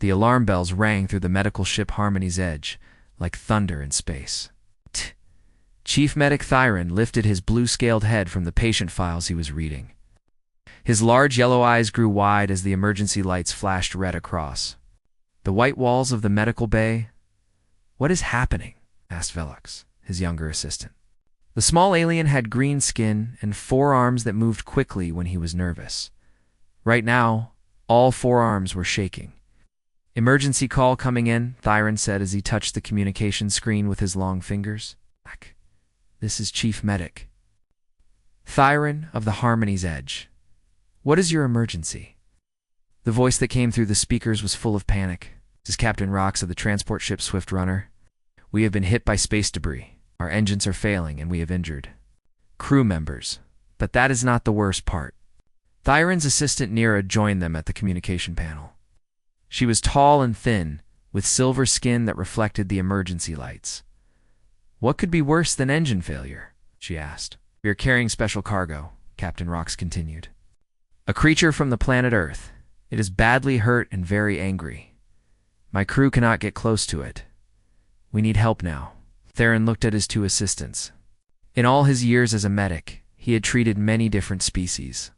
The alarm bells rang through the medical ship Harmony's Edge, like thunder in space. Chief Medic Thyron lifted his blue-scaled head from the patient files he was reading. His large yellow eyes grew wide as the emergency lights flashed red across. The white walls of the medical bay. "What is happening?" asked Velux, his younger assistant. The small alien had green skin and 4 arms that moved quickly when he was nervous. Right now, all 4 arms were shaking. "Emergency call coming in," Thyron said as he touched the communication screen with his long fingers. "This is Chief Medic. Thyron of the Harmony's Edge. What is your emergency?" The voice that came through the speakers was full of panic. "This is Captain Rox of the transport ship Swift Runner. We have been hit by space debris. Our engines are failing and we have injured crew members. But that is not the worst part." Thyron's assistant Nira joined them at the communication panel. She was tall and thin, with silver skin that reflected the emergency lights. "What could be worse than engine failure?" she asked. "We are carrying special cargo," Captain Rox continued. "A creature from the planet Earth. It is badly hurt and very angry. My crew cannot get close to it. We need help now." Theron looked at his 2 assistants. In all his years as a medic, he had treated many different species.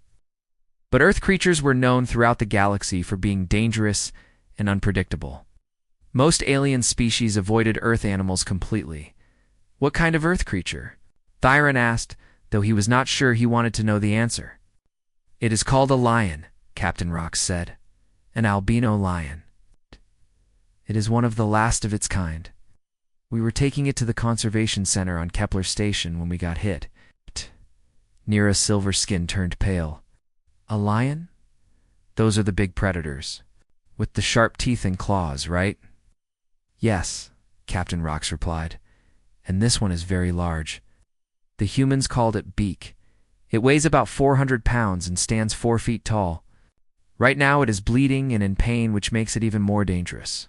But Earth creatures were known throughout the galaxy for being dangerous and unpredictable. Most alien species avoided Earth animals completely. "What kind of Earth creature?" Thyron asked, though he was not sure he wanted to know the answer. "It is called a lion," Captain Rox said. "An albino lion. It is one of the last of its kind. We were taking it to the conservation center on Kepler Station when we got hit." Nira's silver skin turned pale. "A lion? Those are the big predators, with the sharp teeth and claws, right?" "Yes," Captain Rox replied. "And this one is very large. The humans called it Beak. It weighs about 400 pounds and stands 4 feet tall. Right now it is bleeding and in pain, which makes it even more dangerous."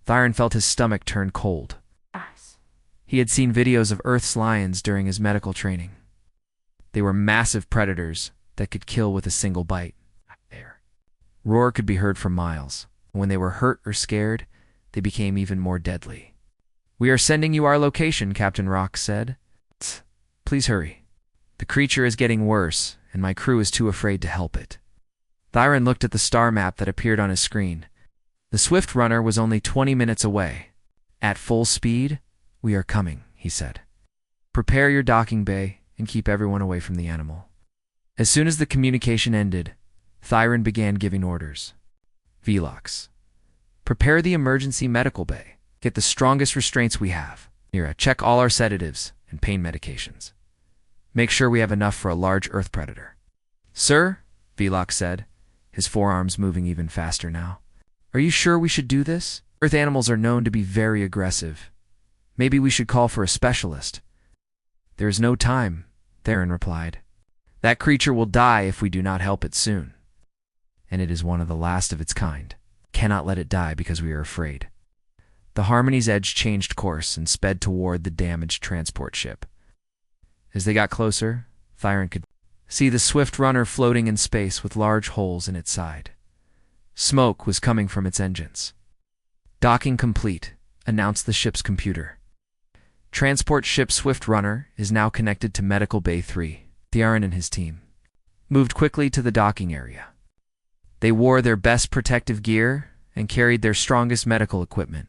Thyron felt his stomach turn cold. He had seen videos of Earth's lions during his medical training. They were massive predators that could kill with a single bite. Their roar could be heard for miles. When they were hurt or scared, they became even more deadly. "We are sending you our location," Captain Rox said. "Please hurry. The creature is getting worse, and my crew is too afraid to help it." Thyron looked at the star map that appeared on his screen. The Swift Runner was only 20 minutes away. "At full speed, we are coming," he said. "Prepare your docking bay and keep everyone away from the animal." As soon as the communication ended, Thyron began giving orders. "Velox, prepare the emergency medical bay. Get the strongest restraints we have. Nira, check all our sedatives and pain medications. Make sure we have enough for a large Earth predator." "Sir," Velox said, his forearms moving even faster now. "Are you sure we should do this? Earth animals are known to be very aggressive. Maybe we should call for a specialist." "There is no time," Theron replied. "That creature will die if we do not help it soon. And it is one of the last of its kind. Cannot let it die because we are afraid." The Harmony's Edge changed course and sped toward the damaged transport ship. As they got closer, Thyron could see the Swift Runner floating in space with large holes in its side. Smoke was coming from its engines. "Docking complete," announced the ship's computer. Transport ship Swift Runner is now connected to Medical Bay 3. Theron and his team moved quickly to the docking area. They wore their best protective gear and carried their strongest medical equipment.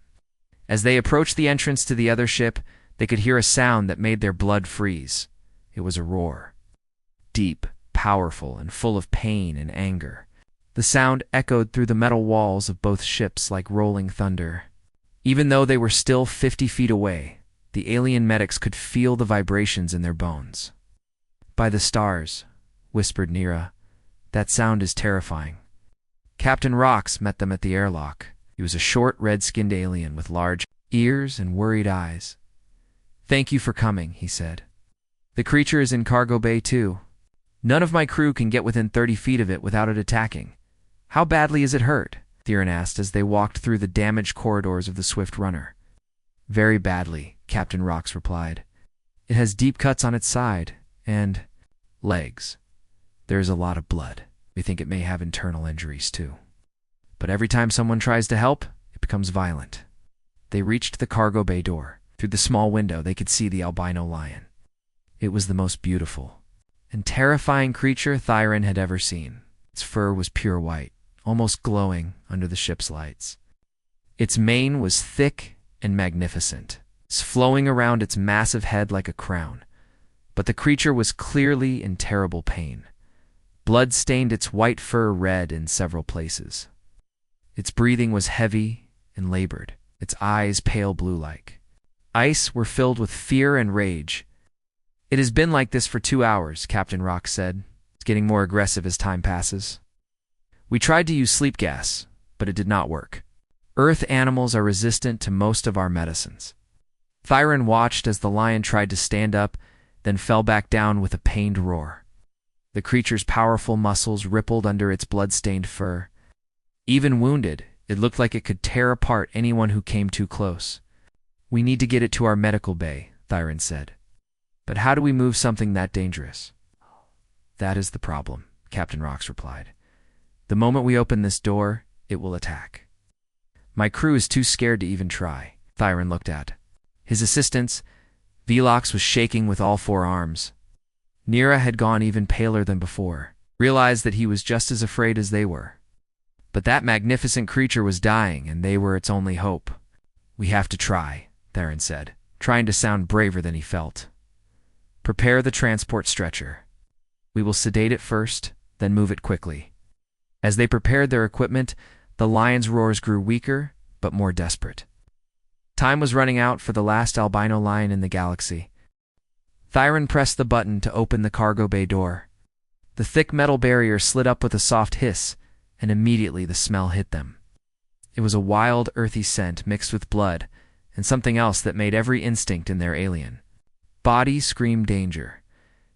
As they approached the entrance to the other ship, they could hear a sound that made their blood freeze. It was a roar. Deep, powerful, and full of pain and anger. The sound echoed through the metal walls of both ships like rolling thunder. Even though they were still 50 feet away, the alien medics could feel the vibrations in their bones. "By the stars," whispered Nira. "That sound is terrifying." Captain Rox met them at the airlock. He was a short, red-skinned alien with large ears and worried eyes. "Thank you for coming," he said. "The creature is in cargo bay too. None of my crew can get within 30 feet of it without it attacking. How badly is it hurt?" Theron asked as they walked through the damaged corridors of the Swift Runner. "Very badly," Captain Rox replied. "It has deep cuts on its side and legs. There is a lot of blood. We think it may have internal injuries too." but every time someone tries to help, it becomes violent. They reached the cargo bay door. Through the small window, they could see the albino lion. It was the most beautiful and terrifying creature Thyron had ever seen. Its fur was pure white, almost glowing under the ship's lights. Its mane was thick and magnificent, flowing around its massive head like a crown. But the creature was clearly in terrible pain. Blood stained its white fur red in several places. Its breathing was heavy and labored, its eyes pale blue-like. Eyes were filled with fear and rage. "It has been like this for 2 hours," Captain Rock said. "It's getting more aggressive as time passes. We tried to use sleep gas, but it did not work. Earth animals are resistant to most of our medicines." Thyron watched as the lion tried to stand up, then fell back down with a pained roar. The creature's powerful muscles rippled under its blood-stained fur. Even wounded, it looked like it could tear apart anyone who came too close. "We need to get it to our medical bay," Thyron said. "But how do we move something that dangerous?" "That is the problem," Captain Rox replied. "The moment we open this door, it will attack." "My crew is too scared to even try," Thyron looked at. His assistants, Velox, was shaking with all 4 arms. Nira had gone even paler than before, realized that he was just as afraid as they were. But that magnificent creature was dying, and they were its only hope. "We have to try," Thyron said, trying to sound braver than he felt. "Prepare the transport stretcher. We will sedate it first, then move it quickly." As they prepared their equipment, the lion's roars grew weaker, but more desperate. Time was running out for the last albino lion in the galaxy. Thyron pressed the button to open the cargo bay door. The thick metal barrier slid up with a soft hiss, and immediately the smell hit them. It was a wild, earthy scent mixed with blood, and something else that made every instinct in their alien body scream danger.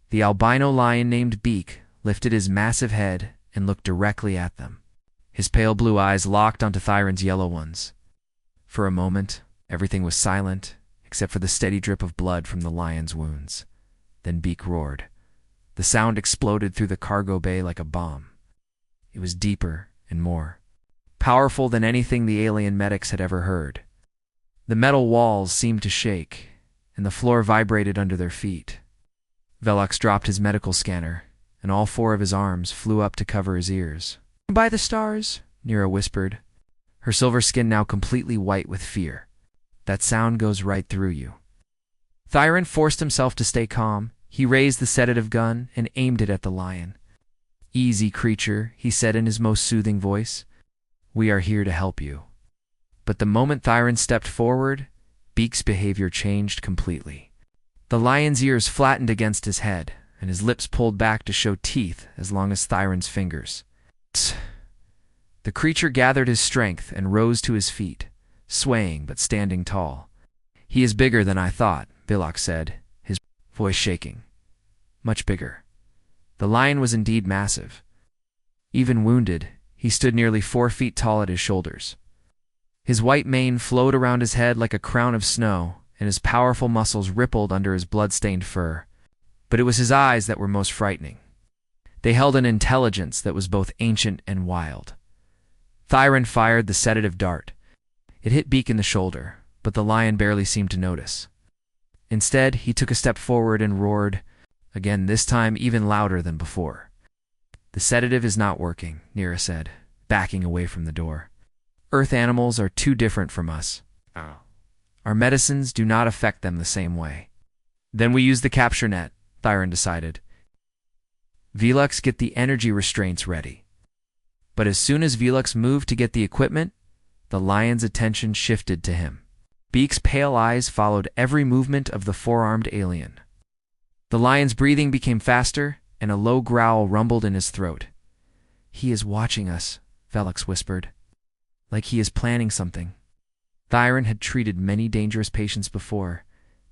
The albino lion named Beak lifted his massive head and looked directly at them. His pale blue eyes locked onto Thyron's yellow ones. For a moment, everything was silent, except for the steady drip of blood from the lion's wounds. Then Beak roared. The sound exploded through the cargo bay like a bomb. It was deeper and more powerful than anything the alien medics had ever heard. The metal walls seemed to shake, and the floor vibrated under their feet. Velox dropped his medical scanner, and all 4 of his arms flew up to cover his ears. "By the stars," Nira whispered, her silver skin now completely white with fear. "That sound goes right through you." Thyron forced himself to stay calm. He raised the sedative gun and aimed it at the lion. "Easy, creature," he said in his most soothing voice. "We are here to help you." But the moment Thyron stepped forward, Beak's behavior changed completely. The lion's ears flattened against his head, and his lips pulled back to show teeth as long as Thyron's fingers. Tss. The creature gathered his strength and rose to his feet, swaying but standing tall. "He is bigger than I thought," Velox said, his voice shaking. "Much bigger." The lion was indeed massive. Even wounded, he stood nearly 4 feet tall at his shoulders. His white mane flowed around his head like a crown of snow, and his powerful muscles rippled under his blood-stained fur. But it was his eyes that were most frightening. They held an intelligence that was both ancient and wild. Thyron fired the sedative dart. It hit Beak in the shoulder, but the lion barely seemed to notice. Instead, he took a step forward and roared, again this time even louder than before. "The sedative is not working," Nira said, backing away from the door. "Earth animals are too different from us. Our medicines do not affect them the same way." "Then we use the capture net," Thyron decided. "Velox, get the energy restraints ready." But as soon as Velox moved to get the equipment, the lion's attention shifted to him. Beak's pale eyes followed every movement of the 4-armed alien. The lion's breathing became faster, and a low growl rumbled in his throat. "He is watching us," Velox whispered. "Like he is planning something." Thyron had treated many dangerous patients before,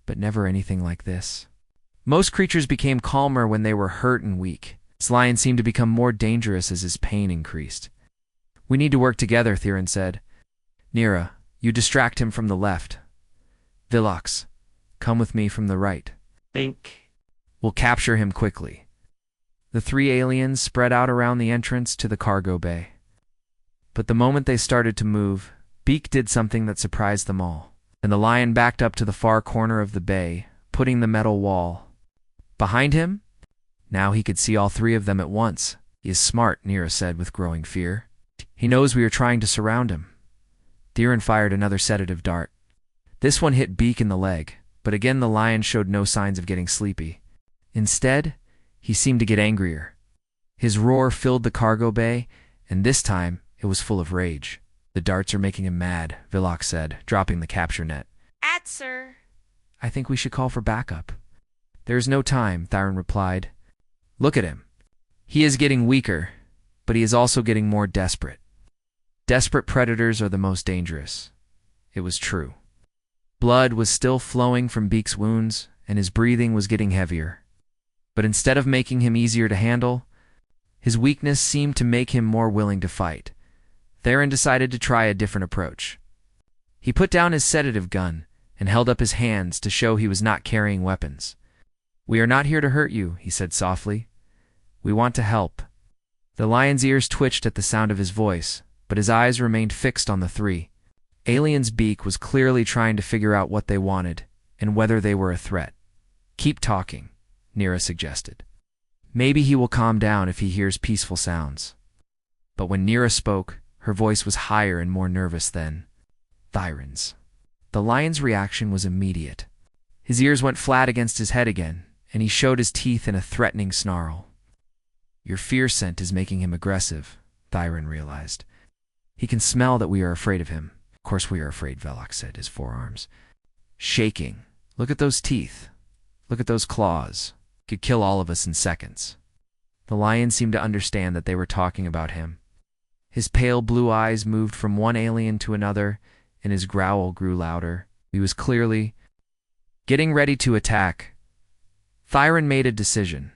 but never anything like this. Most creatures became calmer when they were hurt and weak. This lion seemed to become more dangerous as his pain increased. "We need to work together," Thyron said. "Nira, you distract him from the left. Velox, come with me from the right. We'll capture him quickly." The 3 aliens spread out around the entrance to the cargo bay. But the moment they started to move, Beak did something that surprised them all, and the lion backed up to the far corner of the bay, putting the metal wall behind him. Now he could see all three of them at once. He is smart, Nira said with growing fear. He knows we are trying to surround him. Thiren fired another sedative dart. This one hit Beak in the leg, but again the lion showed no signs of getting sleepy. Instead, he seemed to get angrier. His roar filled the cargo bay, and this time it was full of rage. The darts are making him mad, Vilok said, dropping the capture net. Sir. I think we should call for backup. There is no time, Thiren replied. Look at him. He is getting weaker, but he is also getting more desperate. Desperate predators are the most dangerous. It was true. Blood was still flowing from Beak's wounds, and his breathing was getting heavier. But instead of making him easier to handle, his weakness seemed to make him more willing to fight. Thiren decided to try a different approach. He put down his sedative gun and held up his hands to show he was not carrying weapons. We are not here to hurt you, he said softly. We want to help. The lion's ears twitched at the sound of his voice, but his eyes remained fixed on the three. Alien's Beak was clearly trying to figure out what they wanted and whether they were a threat. Keep talking, Nira suggested. Maybe he will calm down if he hears peaceful sounds. But when Nira spoke, her voice was higher and more nervous than Thiren's. The lion's reaction was immediate. His ears went flat against his head again, and he showed his teeth in a threatening snarl. Your fear scent is making him aggressive, Thiren realized. He can smell that we are afraid of him. Of course we are afraid, Velok said, his forearms shaking. Look at those teeth. Look at those claws. Could kill all of us in seconds. The lion seemed to understand that they were talking about him. His pale blue eyes moved from one alien to another, and his growl grew louder. He was clearly getting ready to attack. Thiren made a decision.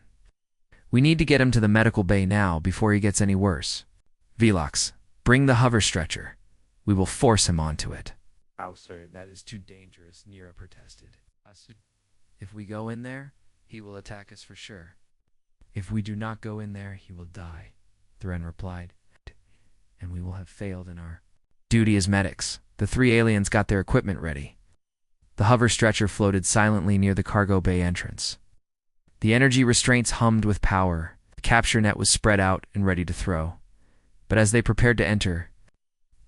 We need to get him to the medical bay now before he gets any worse. Velox, bring the hover stretcher. We will force him onto it. Oh, sir, that is too dangerous, Nira protested. If we go in there, he will attack us for sure. If we do not go in there, he will die, Thiren replied. And we will have failed in our duty as medics. The three aliens got their equipment ready. The hover stretcher floated silently near the cargo bay entrance. The energy restraints hummed with power. The capture net was spread out and ready to throw. But as they prepared to enter,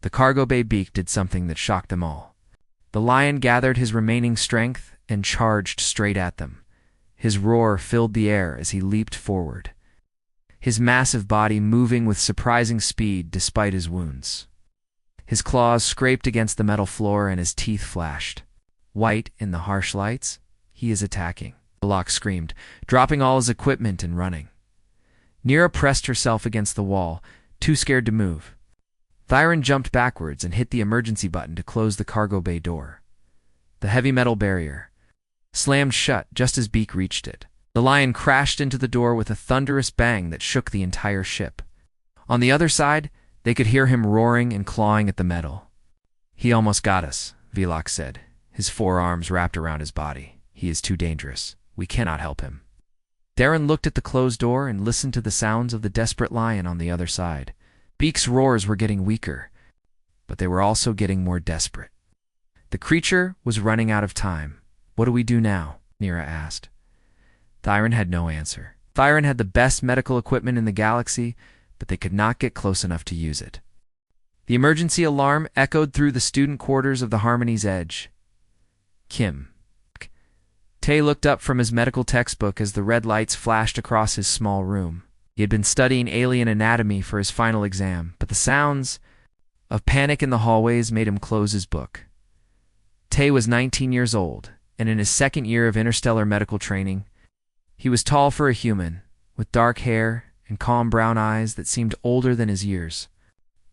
the cargo bay Beak did something that shocked them all. The lion gathered his remaining strength and charged straight at them. His roar filled the air as he leaped forward, his massive body moving with surprising speed despite his wounds. His claws scraped against the metal floor and his teeth flashed. White in the harsh lights, he is attacking, Velok screamed, dropping all his equipment and running. Nira pressed herself against the wall, too scared to move. Thiren jumped backwards and hit the emergency button to close the cargo bay door. The heavy metal barrier slammed shut just as Beak reached it. The lion crashed into the door with a thunderous bang that shook the entire ship. On the other side, they could hear him roaring and clawing at the metal. He almost got us, Velok said, his forearms wrapped around his body. He is too dangerous. We cannot help him. Thiren looked at the closed door and listened to the sounds of the desperate lion on the other side. Beak's roars were getting weaker, but they were also getting more desperate. The creature was running out of time. What do we do now? Nira asked. Thiren had no answer. Thiren had the best medical equipment in the galaxy, but they could not get close enough to use it. The emergency alarm echoed through the student quarters of the Harmony's Edge. Kim. Tay looked up from his medical textbook as the red lights flashed across his small room. He had been studying alien anatomy for his final exam, but the sounds of panic in the hallways made him close his book. Tay was 19 years old, and in his second year of interstellar medical training. He was tall for a human, with dark hair and calm brown eyes that seemed older than his years.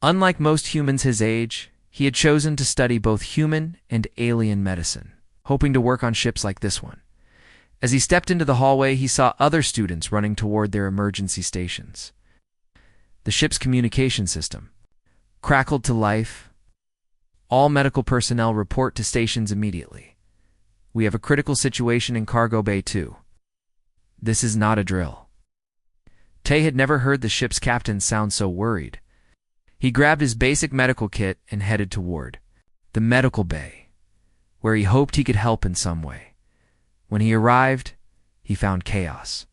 Unlike most humans his age, he had chosen to study both human and alien medicine, hoping to work on ships like this one. As he stepped into the hallway, he saw other students running toward their emergency stations. The ship's communication system crackled to life. All medical personnel report to stations immediately. We have a critical situation in Cargo Bay 2. This is not a drill. Tay had never heard the ship's captain sound so worried. He grabbed his basic medical kit and headed toward the medical bay, where he hoped he could help in some way. When he arrived, he found chaos.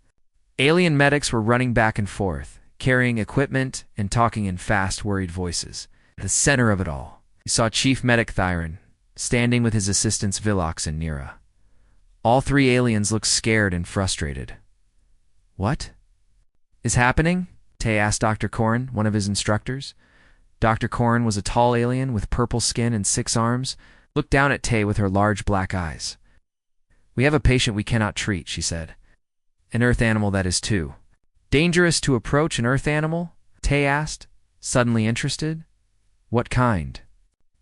Alien medics were running back and forth, carrying equipment and talking in fast, worried voices. At the center of it all, he saw Chief Medic Thyron, standing with his assistants Vilox and Nira. All three aliens looked scared and frustrated. "What is happening?" Tay asked Dr. Corrin, one of his instructors. Dr. Corrin was a tall alien with purple skin and 6 arms, looked down at Tay with her large black eyes. "We have a patient we cannot treat," she said. "An earth animal, that is, too." "Dangerous to approach an earth animal?" Tay asked, suddenly interested. "What kind?"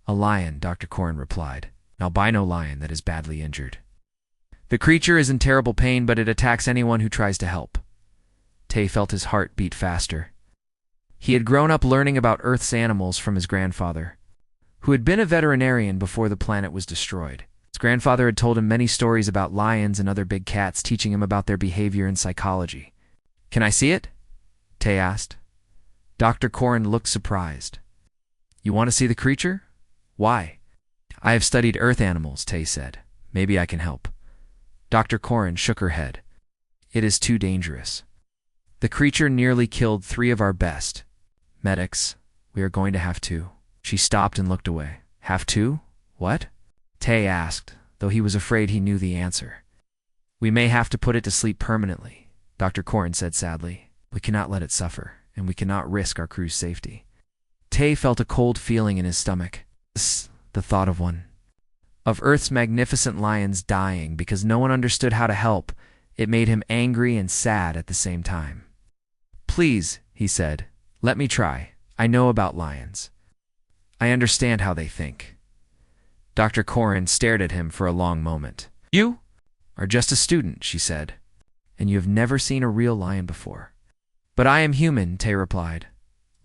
"A lion," Dr. Corrin replied. "An albino lion that is badly injured. The creature is in terrible pain, but it attacks anyone who tries to help." Tay felt his heart beat faster. He had grown up learning about Earth's animals from his grandfather, who had been a veterinarian before the planet was destroyed. His grandfather had told him many stories about lions and other big cats, teaching him about their behavior and psychology. "Can I see it?" Tay asked. Dr. Corrin looked surprised. "You want to see the creature? Why?" "I have studied Earth animals," Tay said. "Maybe I can help." Dr. Corrin shook her head. "It is too dangerous. The creature nearly killed 3 of our best medics. We are going to have to." She stopped and looked away. "Have to? What?" Tay asked, though he was afraid he knew the answer. "We may have to put it to sleep permanently," Dr. Corrin said sadly. "We cannot let it suffer, and we cannot risk our crew's safety." Tay felt a cold feeling in his stomach. The thought of one of Earth's magnificent lions dying because no one understood how to help, it made him angry and sad at the same time. "Please," he said, "let me try. I know about lions. I understand how they think." Dr. Corrin stared at him for a long moment. "You are just a student," she said, "and you have never seen a real lion before." "But I am human," Tay replied.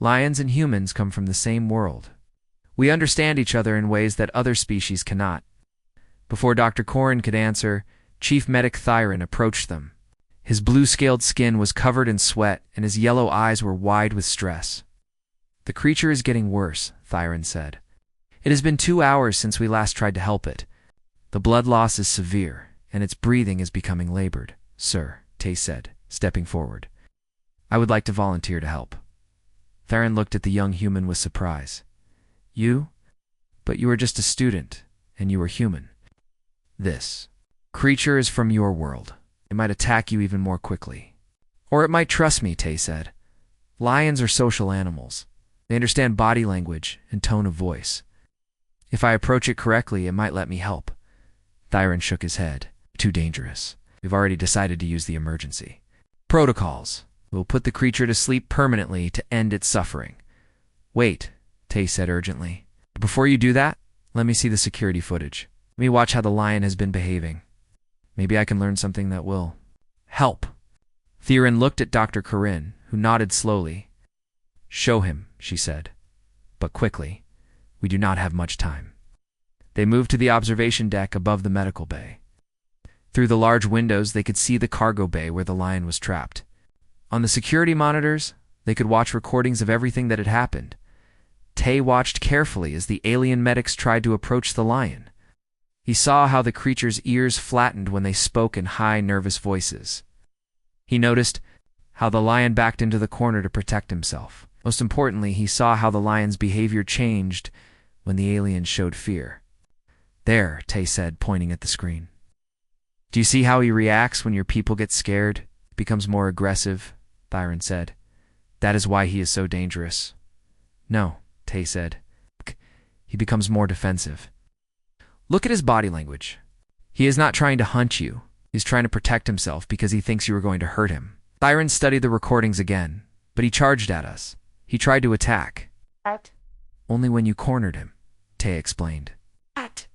"Lions and humans come from the same world. We understand each other in ways that other species cannot." Before Dr. Corrin could answer, Chief Medic Thyron approached them. His blue-scaled skin was covered in sweat, and his yellow eyes were wide with stress. "The creature is getting worse," Thyron said. "It has been 2 hours since we last tried to help it. The blood loss is severe, and its breathing is becoming labored." "Sir," Tay said, stepping forward, "I would like to volunteer to help." Thyron looked at the young human with surprise. "You? But you are just a student, and you are human. This creature is from your world. It might attack you even more quickly. Or it might trust me," Tay said. "Lions are social animals. They understand body language and tone of voice. If I approach it correctly, it might let me help." Thyron shook his head. "Too dangerous. We've already decided to use the emergency protocols. We'll put the creature to sleep permanently to end its suffering." "Wait," Tay said urgently. "Before you do that, let me see the security footage. Let me watch how the lion has been behaving. Maybe I can learn something that will help." Thyron looked at Dr. Corrin, who nodded slowly. "Show him," she said, "but quickly. We do not have much time." They moved to the observation deck above the medical bay. Through the large windows, they could see the cargo bay where the lion was trapped. On the security monitors, they could watch recordings of everything that had happened. Tay watched carefully as the alien medics tried to approach the lion. He saw how the creature's ears flattened when they spoke in high, nervous voices. He noticed how the lion backed into the corner to protect himself. Most importantly, he saw how the lion's behavior changed when the alien showed fear. "There," Tay said, pointing at the screen. "Do you see how he reacts when your people get scared? He becomes more aggressive," Thyron said. "That is why he is so dangerous." "No," Tay said. "He becomes more defensive. Look at his body language. He is not trying to hunt you. He's trying to protect himself because he thinks you are going to hurt him." Thyron studied the recordings again, but he charged at us. He tried to attack. What? "Only when you cornered him," Tay explained. What?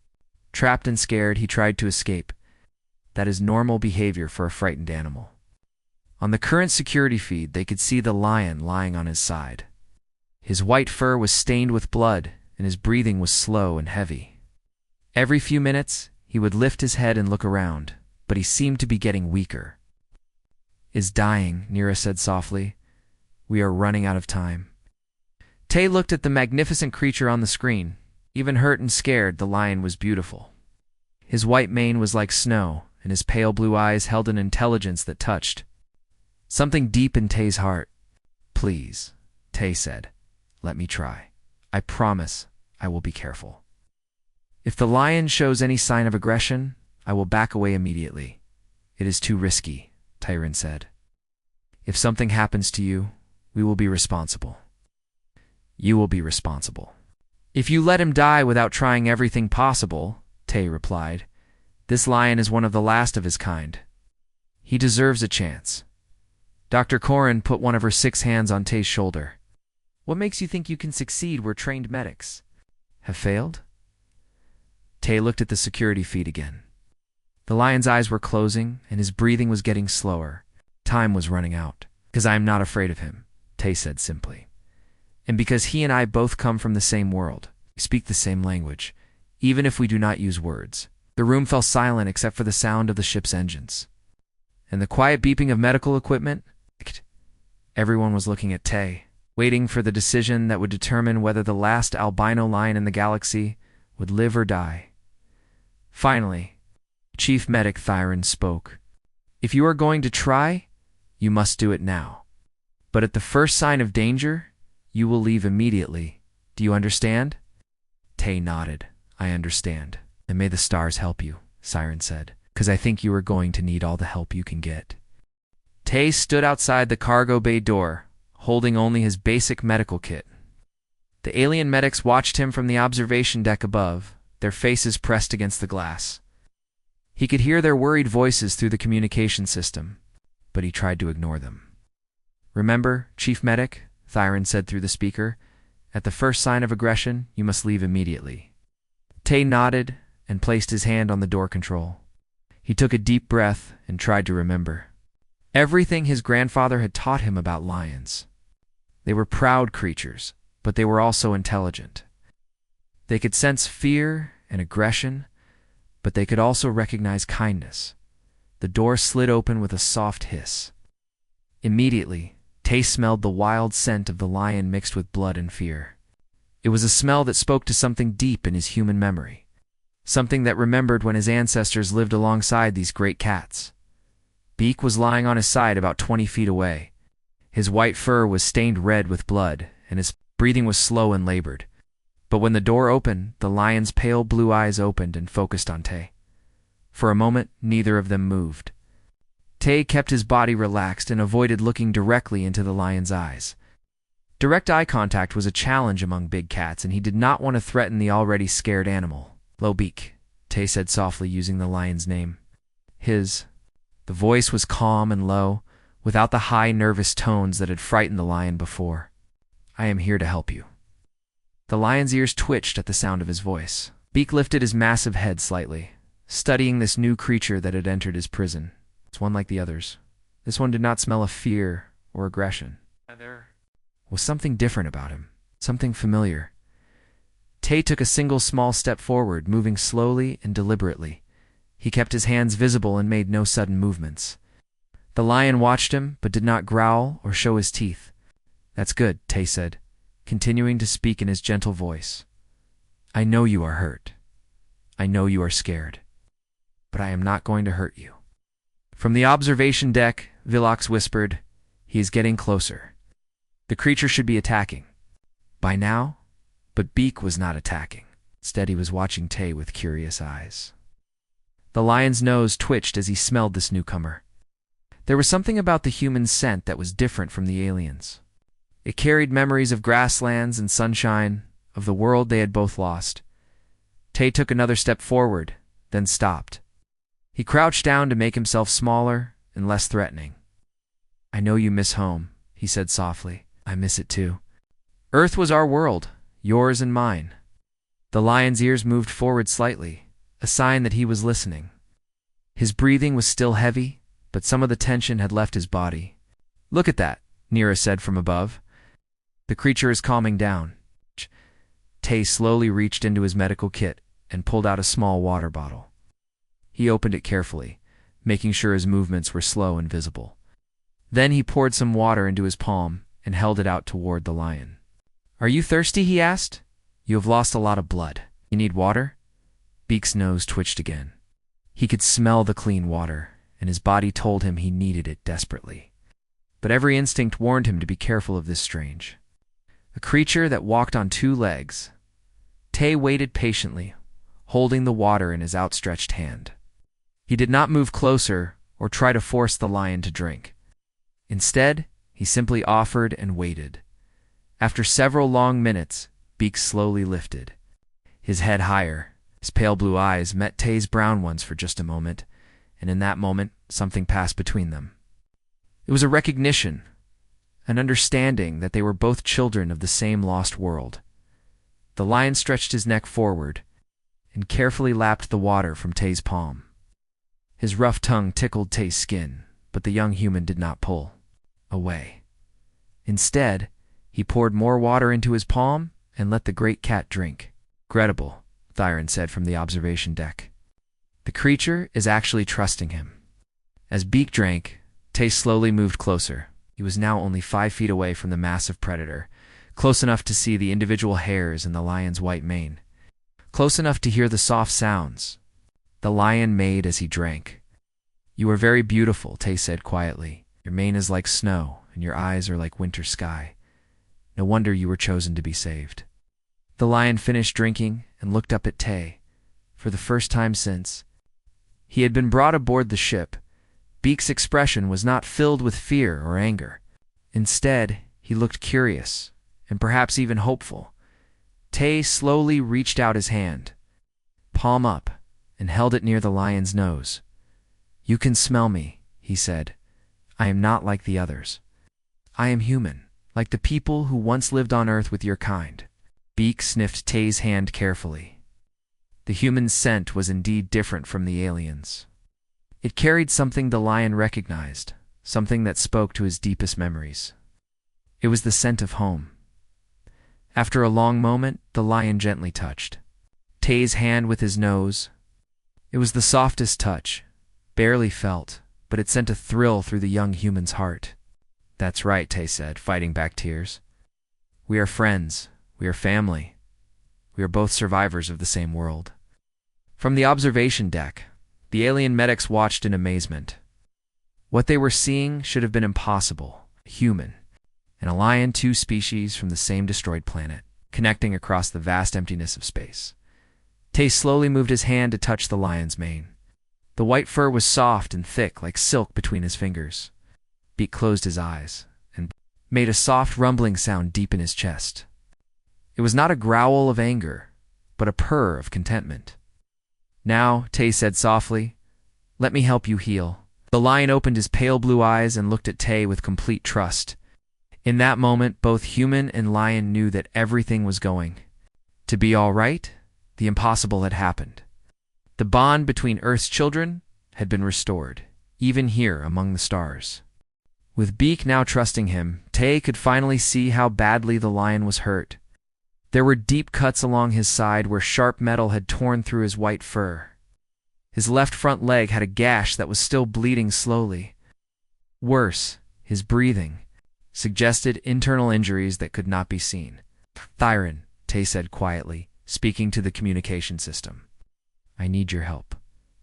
"Trapped and scared, he tried to escape. That is normal behavior for a frightened animal." On the current security feed, they could see the lion lying on his side. His white fur was stained with blood, and his breathing was slow and heavy. Every few minutes, he would lift his head and look around, but he seemed to be getting weaker. "Is dying," Nira said softly. "We are running out of time." Tay looked at the magnificent creature on the screen. Even hurt and scared, the lion was beautiful. His white mane was like snow, and his pale blue eyes held an intelligence that touched something deep in Tay's heart. "Please," Tay said, "let me try. I promise I will be careful. If the lion shows any sign of aggression, I will back away immediately. It is too risky," Tyron said. "If something happens to you, we will be responsible." "You will be responsible if you let him die without trying everything possible," Tay replied. "This lion is one of the last of his kind. He deserves a chance." Dr. Corin put one of her 6 hands on Tay's shoulder. "What makes you think you can succeed where trained medics have failed?" Tay looked at the security feed again. The lion's eyes were closing, and his breathing was getting slower. Time was running out. "Because I am not afraid of him," Tay said simply. "And because he and I both come from the same world. We speak the same language, even if we do not use words." The room fell silent except for the sound of the ship's engines and the quiet beeping of medical equipment. Everyone was looking at Tay, waiting for the decision that would determine whether the last albino lion in the galaxy would live or die. Finally, Chief Medic Thyron spoke. "If you are going to try, you must do it now. But at the first sign of danger, you will leave immediately. Do you understand?" Tay nodded. "I understand. And may the stars help you," Siren said, "because I think you are going to need all the help you can get." Tay stood outside the cargo bay door, holding only his basic medical kit. The alien medics watched him from the observation deck above, their faces pressed against the glass. He could hear their worried voices through the communication system, but he tried to ignore them. "Remember, Chief Medic," Thyron said through the speaker, "at the first sign of aggression, you must leave immediately." Tay nodded and placed his hand on the door control. He took a deep breath and tried to remember everything his grandfather had taught him about lions. They were proud creatures, but they were also intelligent. They could sense fear and aggression, but they could also recognize kindness. The door slid open with a soft hiss. Immediately, Tay smelled the wild scent of the lion mixed with blood and fear. It was a smell that spoke to something deep in his human memory, something that remembered when his ancestors lived alongside these great cats. Beak was lying on his side about 20 feet away. His white fur was stained red with blood, and his breathing was slow and labored. But when the door opened, the lion's pale blue eyes opened and focused on Tay. For a moment, neither of them moved. Tay kept his body relaxed and avoided looking directly into the lion's eyes. Direct eye contact was a challenge among big cats, and he did not want to threaten the already scared animal. "Low Beak," Tay said softly, using the lion's name. The voice was calm and low, without the high, nervous tones that had frightened the lion before. "I am here to help you." The lion's ears twitched at the sound of his voice. Beak lifted his massive head slightly, studying this new creature that had entered his prison. It's one like the others. This one did not smell of fear or aggression. There was something different about him, something familiar. Tay took a single small step forward, moving slowly and deliberately. He kept his hands visible and made no sudden movements. The lion watched him, but did not growl or show his teeth. "That's good," Tay said, continuing to speak in his gentle voice. "I know you are hurt. I know you are scared. But I am not going to hurt you." From the observation deck, Vilox whispered, "He is getting closer. The creature should be attacking by now." But Beak was not attacking. Instead, he was watching Tay with curious eyes. The lion's nose twitched as he smelled this newcomer. There was something about the human scent that was different from the aliens. It carried memories of grasslands and sunshine, of the world they had both lost. Tay took another step forward, then stopped. He crouched down to make himself smaller and less threatening. "I know you miss home," he said softly. "I miss it too. Earth was our world, yours and mine." The lion's ears moved forward slightly, a sign that he was listening. His breathing was still heavy, but some of the tension had left his body. "Look at that," Nira said from above. "The creature is calming down." Tay slowly reached into his medical kit and pulled out a small water bottle. He opened it carefully, making sure his movements were slow and visible. Then he poured some water into his palm and held it out toward the lion. Are you thirsty? He asked. You have lost a lot of blood. You need water? Beak's nose twitched again. He could smell the clean water, and his body told him he needed it desperately. But every instinct warned him to be careful of this strange. A creature that walked on two legs. Tay waited patiently, holding the water in his outstretched hand. He did not move closer or try to force the lion to drink. Instead, he simply offered and waited. After several long minutes, Beak slowly lifted, his head higher. His pale blue eyes met Tay's brown ones for just a moment, and in that moment, something passed between them. It was a recognition, an understanding that they were both children of the same lost world. The lion stretched his neck forward and carefully lapped the water from Tay's palm. His rough tongue tickled Tay's skin, but the young human did not pull away. Instead, he poured more water into his palm and let the great cat drink. Incredible, Thyron said from the observation deck. The creature is actually trusting him. As Beak drank, Tay slowly moved closer. He was now only 5 feet away from the massive predator, close enough to see the individual hairs in the lion's white mane, close enough to hear the soft sounds the lion made as he drank. You are very beautiful, Tay said quietly. Your mane is like snow, and your eyes are like winter sky. No wonder you were chosen to be saved. The lion finished drinking and looked up at Tay. For the first time since he had been brought aboard the ship, Beak's expression was not filled with fear or anger. Instead, he looked curious and perhaps even hopeful. Tay slowly reached out his hand, palm up, and held it near the lion's nose. You can smell me, he said. I am not like the others. I am human, like the people who once lived on Earth with your kind. Beak sniffed Tay's hand carefully. The human's scent was indeed different from the aliens. It carried something the lion recognized, something that spoke to his deepest memories. It was the scent of home. After a long moment, the lion gently touched Tay's hand with his nose. It was the softest touch, barely felt, but it sent a thrill through the young human's heart. That's right, Tay said, fighting back tears. We are friends. We are family. We are both survivors of the same world. From the observation deck, the alien medics watched in amazement. What they were seeing should have been impossible. A human and a lion, 2 species from the same destroyed planet, connecting across the vast emptiness of space. Tay slowly moved his hand to touch the lion's mane. The white fur was soft and thick like silk between his fingers. Beak closed his eyes and made a soft rumbling sound deep in his chest. It was not a growl of anger, but a purr of contentment. Now, Tay said softly, let me help you heal. The lion opened his pale blue eyes and looked at Tay with complete trust. In that moment, both human and lion knew that everything was going to be all right. The impossible had happened. The bond between Earth's children had been restored, even here among the stars. With Beak now trusting him, Tay could finally see how badly the lion was hurt. There were deep cuts along his side where sharp metal had torn through his white fur. His left front leg had a gash that was still bleeding slowly. Worse, his breathing suggested internal injuries that could not be seen. Thyron, Tay said quietly, speaking to the communication system. I need your help.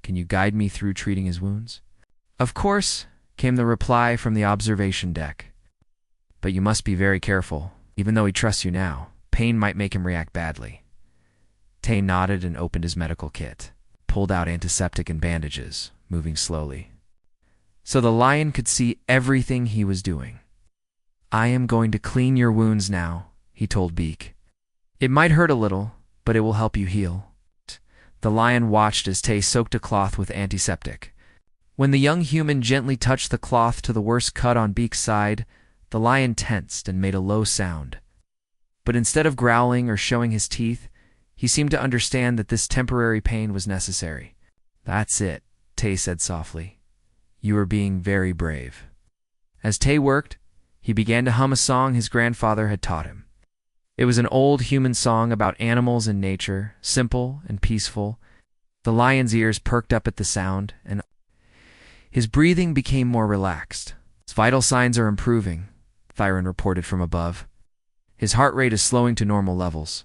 Can you guide me through treating his wounds? Of course, came the reply from the observation deck. But you must be very careful. Even though he trusts you now, pain might make him react badly. Tay nodded and opened his medical kit, pulled out antiseptic and bandages, moving slowly, so the lion could see everything he was doing. I am going to clean your wounds now, he told Beak. It might hurt a little, but it will help you heal. The lion watched as Tay soaked a cloth with antiseptic. When the young human gently touched the cloth to the worst cut on Beak's side, the lion tensed and made a low sound. But instead of growling or showing his teeth, he seemed to understand that this temporary pain was necessary. That's it, Tay said softly. You are being very brave. As Tay worked, he began to hum a song his grandfather had taught him. It was an old human song about animals and nature, simple and peaceful. The lion's ears perked up at the sound, and his breathing became more relaxed. His vital signs are improving, Thyron reported from above. His heart rate is slowing to normal levels.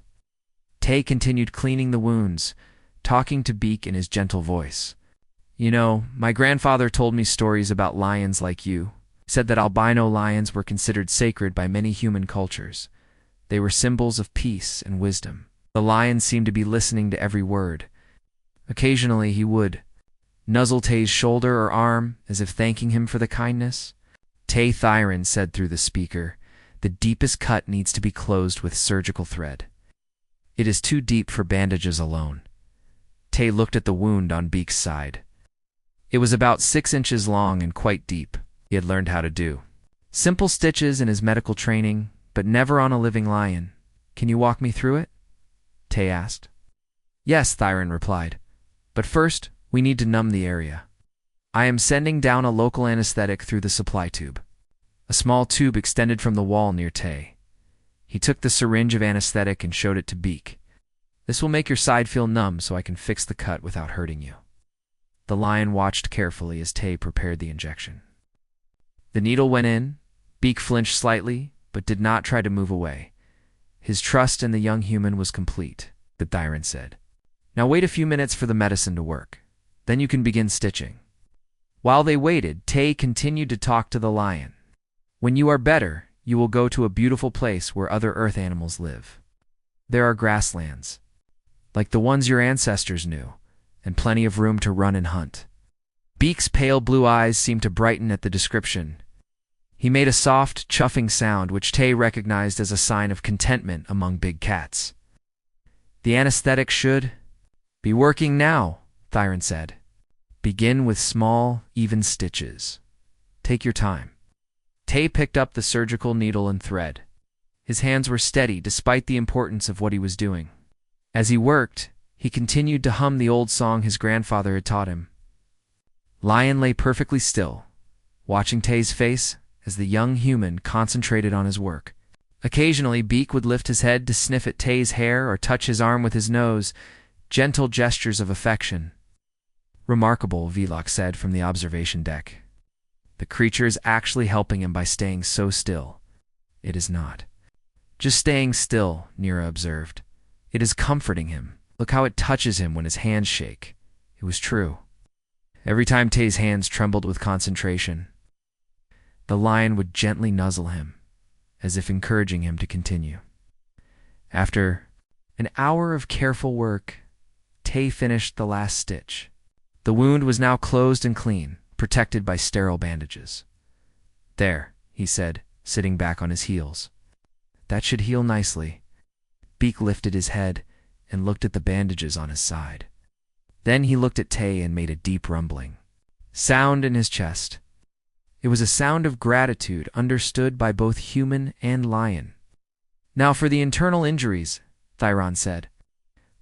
Tay continued cleaning the wounds, talking to Beak in his gentle voice. You know, my grandfather told me stories about lions like you. He said that albino lions were considered sacred by many human cultures. They were symbols of peace and wisdom. The lion seemed to be listening to every word. Occasionally he would nuzzle Tay's shoulder or arm as if thanking him for the kindness. Tay Thyron said through the speaker, "The deepest cut needs to be closed with surgical thread. It is too deep for bandages alone." Tay looked at the wound on Beak's side. It was about 6 inches long and quite deep. He had learned how to do simple stitches in his medical training, but never on a living lion. "Can you walk me through it?" Tay asked. "Yes," Thyron replied. "But first, we need to numb the area. I am sending down a local anesthetic through the supply tube." A small tube extended from the wall near Tay. He took the syringe of anesthetic and showed it to Beak. "This will make your side feel numb so I can fix the cut without hurting you." The lion watched carefully as Tay prepared the injection. The needle went in. Beak flinched slightly, but did not try to move away. His trust in the young human was complete, the Thyron said. "Now wait a few minutes for the medicine to work. Then you can begin stitching." While they waited, Tay continued to talk to the lion. "When you are better, you will go to a beautiful place where other earth animals live. There are grasslands, like the ones your ancestors knew, and plenty of room to run and hunt." Beak's pale blue eyes seemed to brighten at the description. He made a soft, chuffing sound which Tay recognized as a sign of contentment among big cats. "The anesthetic should be working now," Thyron said. "Begin with small, even stitches. Take your time." Tay picked up the surgical needle and thread. His hands were steady despite the importance of what he was doing. As he worked, he continued to hum the old song his grandfather had taught him. Lion lay perfectly still, watching Tay's face as the young human concentrated on his work. Occasionally, Beak would lift his head to sniff at Tay's hair or touch his arm with his nose, gentle gestures of affection. "Remarkable," Vlok said from the observation deck. "The creature is actually helping him by staying so still." "It is not just staying still," Nira observed. "It is comforting him. Look how it touches him when his hands shake." It was true. Every time Tay's hands trembled with concentration, the lion would gently nuzzle him, as if encouraging him to continue. After an hour of careful work, Tay finished the last stitch. The wound was now closed and clean, protected by sterile bandages. "There," he said, sitting back on his heels. "That should heal nicely." Beak lifted his head and looked at the bandages on his side. Then he looked at Tay and made a deep rumbling sound in his chest. It was a sound of gratitude understood by both human and lion. "Now for the internal injuries," Thyron said.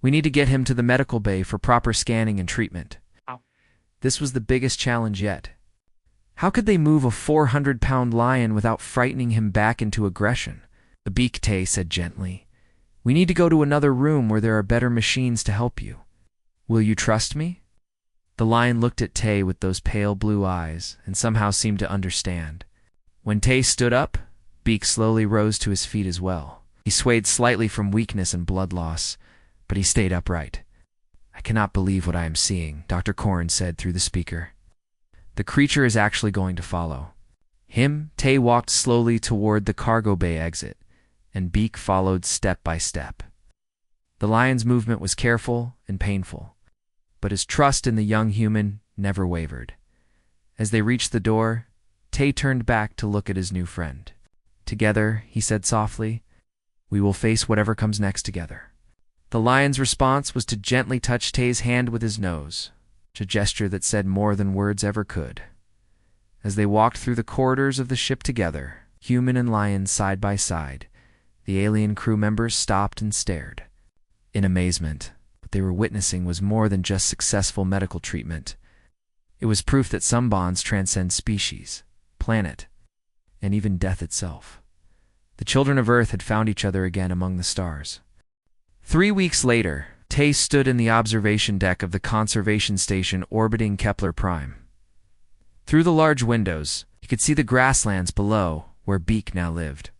"We need to get him to the medical bay for proper scanning and treatment." This was the biggest challenge yet. How could they move a 400-pound lion without frightening him back into aggression? The Beak, Tay said gently. "We need to go to another room where there are better machines to help you. Will you trust me?" The lion looked at Tay with those pale blue eyes and somehow seemed to understand. When Tay stood up, Beak slowly rose to his feet as well. He swayed slightly from weakness and blood loss, but he stayed upright. "I cannot believe what I am seeing," Dr. Korn said through the speaker. "The creature is actually going to follow him." Tay walked slowly toward the cargo bay exit, and Beak followed step by step. The lion's movement was careful and painful, but his trust in the young human never wavered. As they reached the door, Tay turned back to look at his new friend. "Together," he said softly, "we will face whatever comes next together." The lion's response was to gently touch Tay's hand with his nose, a gesture that said more than words ever could. As they walked through the corridors of the ship together, human and lion side by side, the alien crew members stopped and stared in amazement. What they were witnessing was more than just successful medical treatment. It was proof that some bonds transcend species, planet, and even death itself. The children of Earth had found each other again among the stars. 3 weeks later, Tay stood in the observation deck of the conservation station orbiting Kepler Prime. Through the large windows, he could see the grasslands below, where Beak now lived.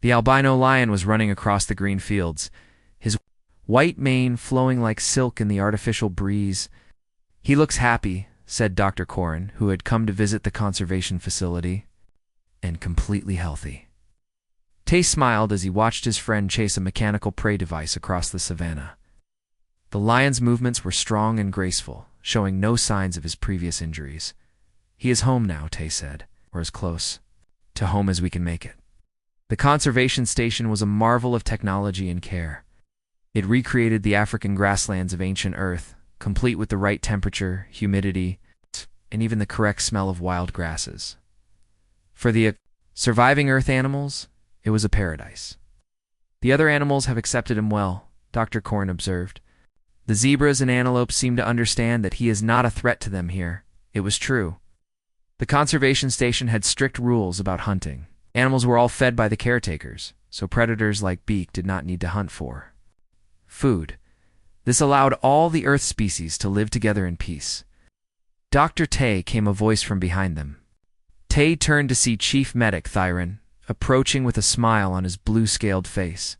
The albino lion was running across the green fields, his white mane flowing like silk in the artificial breeze. "He looks happy," said Dr. Corin, who had come to visit the conservation facility, "and completely healthy." Tay smiled as he watched his friend chase a mechanical prey device across the savannah. The lion's movements were strong and graceful, showing no signs of his previous injuries. "He is home now," Tay said, "or as close to home as we can make it." The conservation station was a marvel of technology and care. It recreated the African grasslands of ancient Earth, complete with the right temperature, humidity, and even the correct smell of wild grasses. For the surviving Earth animals, it was a paradise. "The other animals have accepted him well," Dr. Corin observed. "The zebras and antelopes seem to understand that he is not a threat to them here." It was true. The conservation station had strict rules about hunting. Animals were all fed by the caretakers, so predators like Beak did not need to hunt for food. This allowed all the Earth species to live together in peace. "Dr. Tay," came a voice from behind them. Tay turned to see Chief Medic Thyron, approaching with a smile on his blue-scaled face.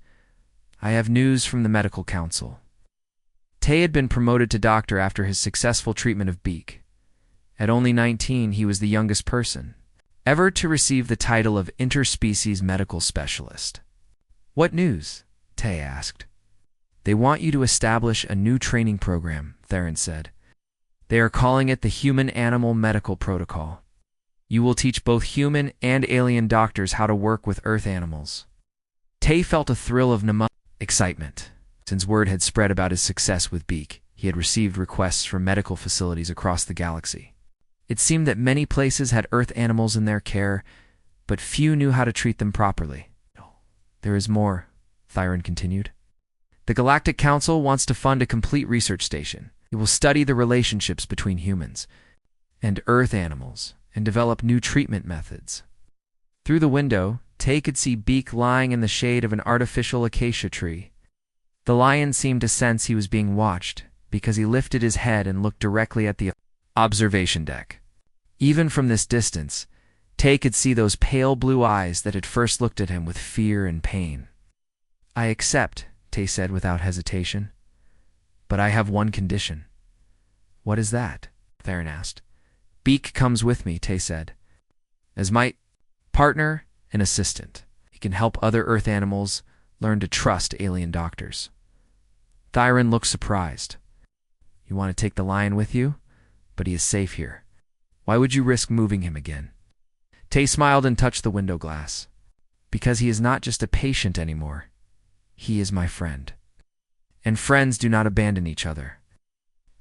"I have news from the medical council." Tay had been promoted to doctor after his successful treatment of Beak. At only 19, he was the youngest person ever to receive the title of interspecies medical specialist. "What news?" Tay asked. "They want you to establish a new training program," Theron said. "They are calling it the Human-Animal Medical Protocol. You will teach both human and alien doctors how to work with Earth animals." Tay felt a thrill of excitement. Since word had spread about his success with Beak, he had received requests from medical facilities across the galaxy. It seemed that many places had Earth animals in their care, but few knew how to treat them properly. "There is more," Thyron continued. "The Galactic Council wants to fund a complete research station. It will study the relationships between humans and Earth animals and develop new treatment methods." Through the window, Tay could see Beak lying in the shade of an artificial acacia tree. The lion seemed to sense he was being watched because he lifted his head and looked directly at the observation deck. Even from this distance, Tay could see those pale blue eyes that had first looked at him with fear and pain. "I accept," Tay said without hesitation. "But I have one condition." "What is that?" Theron asked. "Beak comes with me," Tay said. "As my partner and assistant. He can help other Earth animals learn to trust alien doctors." Thyron looked surprised. "You want to take the lion with you? But he is safe here. Why would you risk moving him again?" Tay smiled and touched the window glass. "Because he is not just a patient anymore. He is my friend. And friends do not abandon each other."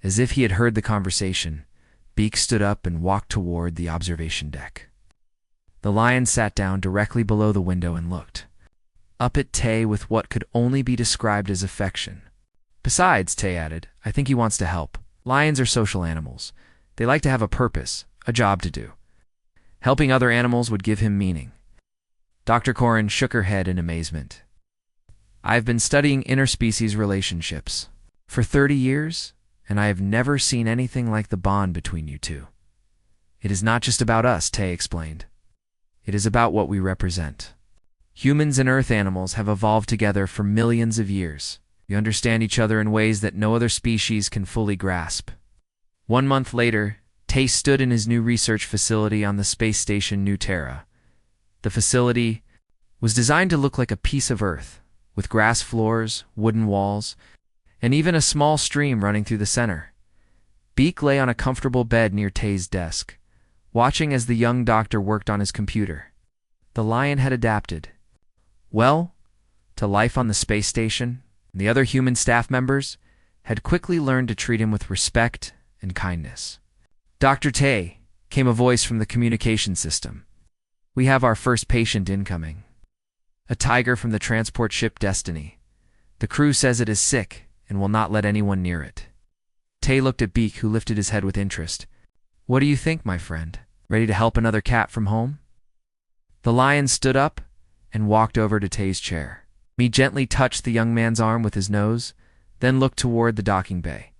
As if he had heard the conversation, Beak stood up and walked toward the observation deck. The lion sat down directly below the window and looked up at Tay with what could only be described as affection. "Besides," Tay added, "I think he wants to help. Lions are social animals. They like to have a purpose, a job to do. Helping other animals would give him meaning." Dr. Corin shook her head in amazement. "I've been studying interspecies relationships for 30 years, and I have never seen anything like the bond between you two." "It is not just about us," Tay explained. "It is about what we represent. Humans and Earth animals have evolved together for millions of years. We understand each other in ways that no other species can fully grasp." 1 month later, Tay stood in his new research facility on the space station New Terra. The facility was designed to look like a piece of Earth, with grass floors, wooden walls, and even a small stream running through the center. Beak lay on a comfortable bed near Tay's desk, watching as the young doctor worked on his computer. The lion had adapted well to life on the space station, and the other human staff members had quickly learned to treat him with respect and kindness. "Dr. Tay," came a voice from the communication system. "We have our first patient incoming. A tiger from the transport ship Destiny. The crew says it is sick and will not let anyone near it." Tay looked at Beak, who lifted his head with interest. "What do you think, my friend? Ready to help another cat from home?" The lion stood up and walked over to Tay's chair. He gently touched the young man's arm with his nose, then looked toward the docking bay.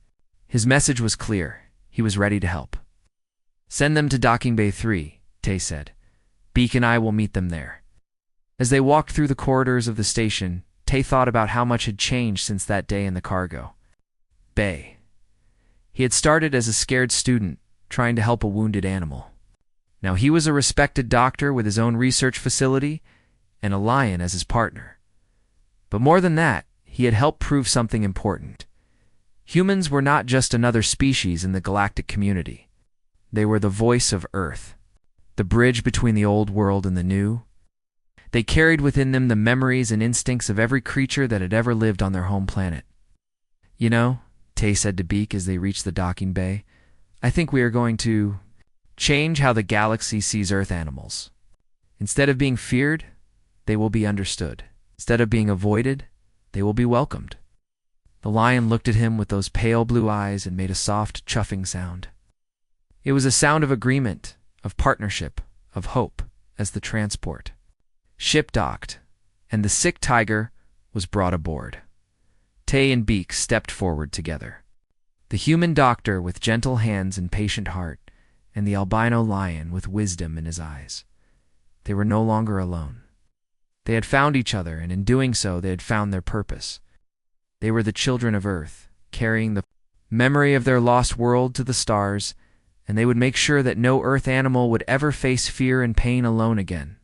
His message was clear. He was ready to help. "Send them to docking bay 3, Tay said. "Beak and I will meet them there." As they walked through the corridors of the station, Tay thought about how much had changed since that day in the cargo bay. He had started as a scared student, trying to help a wounded animal. Now he was a respected doctor with his own research facility and a lion as his partner. But more than that, he had helped prove something important. Humans were not just another species in the galactic community. They were the voice of Earth, the bridge between the old world and the new. They carried within them the memories and instincts of every creature that had ever lived on their home planet. "You know," Tay said to Beak as they reached the docking bay, "I think we are going to change how the galaxy sees Earth animals. Instead of being feared, they will be understood. Instead of being avoided, they will be welcomed." The lion looked at him with those pale blue eyes and made a soft, chuffing sound. It was a sound of agreement, of partnership, of hope, as the transport ship docked, and the sick tiger was brought aboard. Tay and Beak stepped forward together. The human doctor with gentle hands and patient heart, and the albino lion with wisdom in his eyes. They were no longer alone. They had found each other, and in doing so they had found their purpose. They were the children of Earth, carrying the memory of their lost world to the stars, and they would make sure that no Earth animal would ever face fear and pain alone again.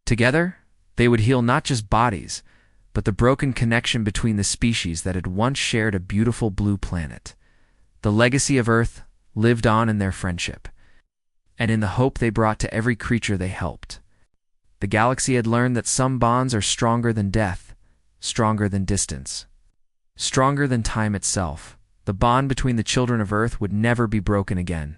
Together, they would heal not just bodies, but the broken connection between the species that had once shared a beautiful blue planet. The legacy of Earth lived on in their friendship, and in the hope they brought to every creature they helped. The galaxy had learned that some bonds are stronger than death, stronger than distance, stronger than time itself. The bond between the children of Earth would never be broken again.